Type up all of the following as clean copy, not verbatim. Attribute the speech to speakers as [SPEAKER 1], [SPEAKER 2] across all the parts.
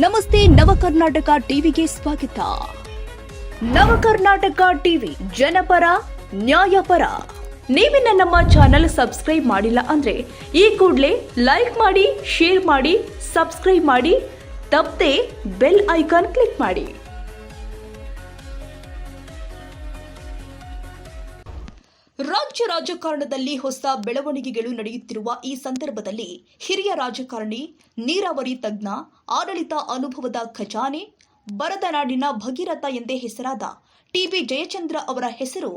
[SPEAKER 1] ನಮಸ್ತೆ ನವಕರ್ನಾಟಕ ಟಿವಿಗೆ ಸ್ವಾಗತ. ನವಕರ್ನಾಟಕ ಟಿವಿ ಜನಪರ ನ್ಯಾಯಪರ. ನೀವಿನ್ನ ನಮ್ಮ ಚಾನೆಲ್ ಸಬ್ಸ್ಕ್ರೈಬ್ ಮಾಡಿಲ್ಲ ಅಂದ್ರೆ ಈ ಕೂಡಲೇ ಲೈಕ್ ಮಾಡಿ, ಶೇರ್ ಮಾಡಿ, ಸಬ್ಸ್ಕ್ರೈಬ್ ಮಾಡಿ, ತಪ್ಪದೆ ಬೆಲ್ ಐಕಾನ್ ಕ್ಲಿಕ್ ಮಾಡಿ. ರಾಜ್ಯ ರಾಜಕಾರಣದಲ್ಲಿ ಹೊಸ ಬೆಳವಣಿಗೆಗಳು ನಡೆಯುತ್ತಿರುವ ಈ ಸಂದರ್ಭದಲ್ಲಿ ಹಿರಿಯ ರಾಜಕಾರಣಿ, ನೀರಾವರಿ ತಜ್ಞ, ಆಡಳಿತ ಅನುಭವದ ಖಜಾನೆ, ಬರದ ನಾಡಿನ ಭಗೀರಥ ಎಂದೇ ಹೆಸರಾದ ಟಿಬಿ ಜಯಚಂದ್ರ ಅವರ ಹೆಸರು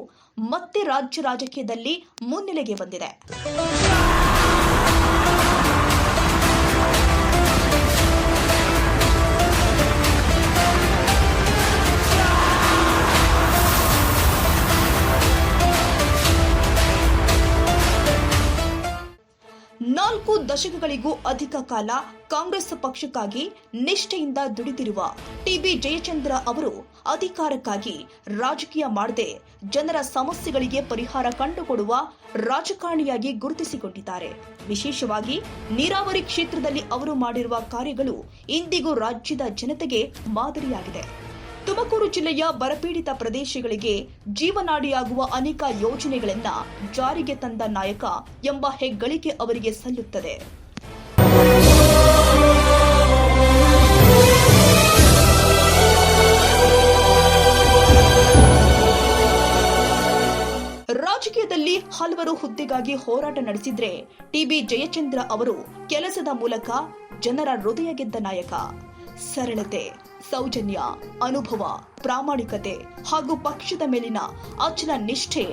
[SPEAKER 1] ಮತ್ತೆ ರಾಜ್ಯ ರಾಜಕೀಯದಲ್ಲಿ ಮುನ್ನೆಲೆಗೆ ಬಂದಿದೆ. ನಾಲ್ಕು ದಶಕಗಳಿಗೂ ಅಧಿಕ ಕಾಲ ಕಾಂಗ್ರೆಸ್ ಪಕ್ಷಕ್ಕಾಗಿ ನಿಷ್ಠೆಯಿಂದ ದುಡಿದಿರುವ ಟಿಬಿ ಜಯಚಂದ್ರ ಅವರು ಅಧಿಕಾರಕ್ಕಾಗಿ ರಾಜಕೀಯ ಮಾಡದೆ ಜನರ ಸಮಸ್ಯೆಗಳಿಗೆ ಪರಿಹಾರ ಕಂಡುಕೊಡುವ ರಾಜಕಾರಣಿಯಾಗಿ ಗುರುತಿಸಿಕೊಂಡಿದ್ದಾರೆ. ವಿಶೇಷವಾಗಿ ನೀರಾವರಿ ಕ್ಷೇತ್ರದಲ್ಲಿ ಅವರು ಮಾಡಿರುವ ಕಾರ್ಯಗಳು ಇಂದಿಗೂ ರಾಜ್ಯದ ಜನತೆಗೆ ಮಾದರಿಯಾಗಿದೆ. ತುಮಕೂರು ಜಿಲ್ಲೆಯ ಬರಪೀಡಿತ ಪ್ರದೇಶಗಳಿಗೆ ಜೀವನಾಡಿಯಾಗುವ ಅನೇಕ ಯೋಜನೆಗಳನ್ನು ಜಾರಿಗೆ ತಂದ ನಾಯಕ ಎಂಬ ಹೆಗ್ಗಳಿಕೆ ಅವರಿಗೆ ಸಲ್ಲುತ್ತದೆ. ರಾಜಕೀಯದಲ್ಲಿ ಹಲವರು ಹುದ್ದೆಗಾಗಿ ಹೋರಾಟ ನಡೆಸಿದ್ರೆ ಟಿಬಿ ಜಯಚಂದ್ರ ಅವರು ಕೆಲಸದ ಮೂಲಕ ಜನರ ಹೃದಯ ಗೆದ್ದ ನಾಯಕ. ಸರಳತೆ, ಸೌಜನ್ಯ, ಅನುಭವ, ಪ್ರಾಮಾಣಿಕತೆ ಹಾಗೂ ಪಕ್ಷದ ಮೇಲಿನ ಅಚಲ ನಿಷ್ಠೆ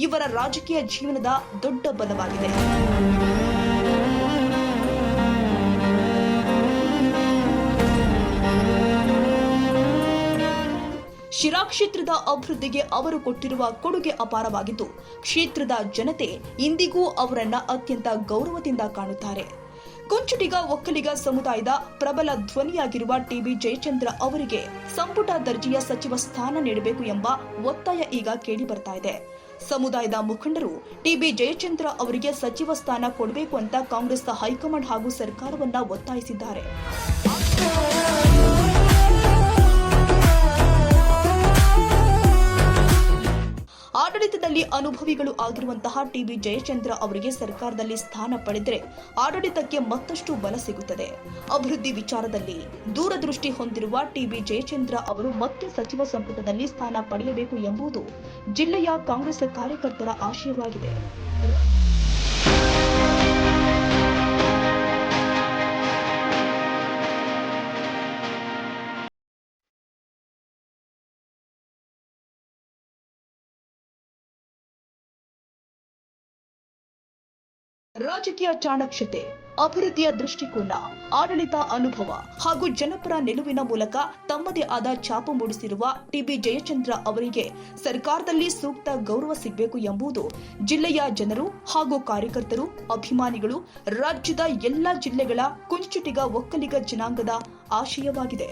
[SPEAKER 1] ಇವರ ರಾಜಕೀಯ ಜೀವನದ ದೊಡ್ಡ ಬಲವಾಗಿದೆ. ಶಿರಾ ಕ್ಷೇತ್ರದ ಅಭಿವೃದ್ಧಿಗೆ ಅವರು ಕೊಟ್ಟಿರುವ ಕೊಡುಗೆ ಅಪಾರವಾಗಿದ್ದು, ಕ್ಷೇತ್ರದ ಜನತೆ ಇಂದಿಗೂ ಅವರನ್ನ ಅತ್ಯಂತ ಗೌರವದಿಂದ ಕಾಣುತ್ತಾರೆ. ಕುಂಚುಟಿಗ ಒಕ್ಕಲಿಗ ಸಮುದಾಯದ ಪ್ರಬಲ ಧ್ವನಿಯಾಗಿರುವ ಟಿಬಿ ಜಯಚಂದ್ರ ಅವರಿಗೆ ಸಂಪುಟ ದರ್ಜೆಯ ಸಚಿವ ಸ್ಥಾನ ನೀಡಬೇಕು ಎಂಬ ಒತ್ತಾಯ ಈಗ ಕೇಳಿ ಬರ್ತಾ ಇದೆ. ಸಮುದಾಯದ ಮುಖಂಡರು ಟಿಬಿ ಜಯಚಂದ್ರ ಅವರಿಗೆ ಸಚಿವ ಸ್ಥಾನ ಕೊಡಬೇಕು ಅಂತ ಕಾಂಗ್ರೆಸ್ ಹೈಕಮಾಂಡ್ ಹಾಗೂ ಸರ್ಕಾರವನ್ನ ಒತ್ತಾಯಿಸಿದ್ದಾರೆ. ಆಡಳಿತದಲ್ಲಿ ಅನುಭವಿಗಳು ಆಗಿರುವಂತಹ ಟಿಬಿ ಜಯಚಂದ್ರ ಅವರಿಗೆ ಸರ್ಕಾರದಲ್ಲಿ ಸ್ಥಾನ ಪಡೆದರೆ ಆಡಳಿತಕ್ಕೆ ಮತ್ತಷ್ಟು ಬಲ ಸಿಗುತ್ತದೆ. ಅಭಿವೃದ್ಧಿ ವಿಚಾರದಲ್ಲಿ ದೂರದೃಷ್ಟಿ ಹೊಂದಿರುವ ಟಿಬಿ ಜಯಚಂದ್ರ ಅವರು ಮತ್ತೆ ಸಚಿವ ಸಂಪುಟದಲ್ಲಿ ಸ್ಥಾನ ಪಡೆಯಬೇಕು ಎಂಬುದು ಜಿಲ್ಲೆಯ ಕಾಂಗ್ರೆಸ್ ಕಾರ್ಯಕರ್ತರ ಆಶಯವಾಗಿದೆ. ರಾಜಕೀಯ ಚಾಣಕ್ಷತೆ, ಅಭಿವೃದ್ಧಿಯ ದೃಷ್ಟಿಕೋನ, ಆಡಳಿತ ಅನುಭವ ಹಾಗೂ ಜನಪರ ನಿಲುವಿನ ಮೂಲಕ ತಮ್ಮದೇ ಆದ ಛಾಪು ಮೂಡಿಸಿರುವ ಟಿಬಿ ಜಯಚಂದ್ರ ಅವರಿಗೆ ಸರ್ಕಾರದಲ್ಲಿ ಸೂಕ್ತ ಗೌರವ ಸಿಗಬೇಕು ಎಂಬುದು ಜಿಲ್ಲೆಯ ಜನರು ಹಾಗೂ ಕಾರ್ಯಕರ್ತರು, ಅಭಿಮಾನಿಗಳು, ರಾಜ್ಯದ ಎಲ್ಲಾ ಜಿಲ್ಲೆಗಳ ಕುಂಚುಟಿಗ ಒಕ್ಕಲಿಗ ಜನಾಂಗದ ಆಶಯವಾಗಿದೆ.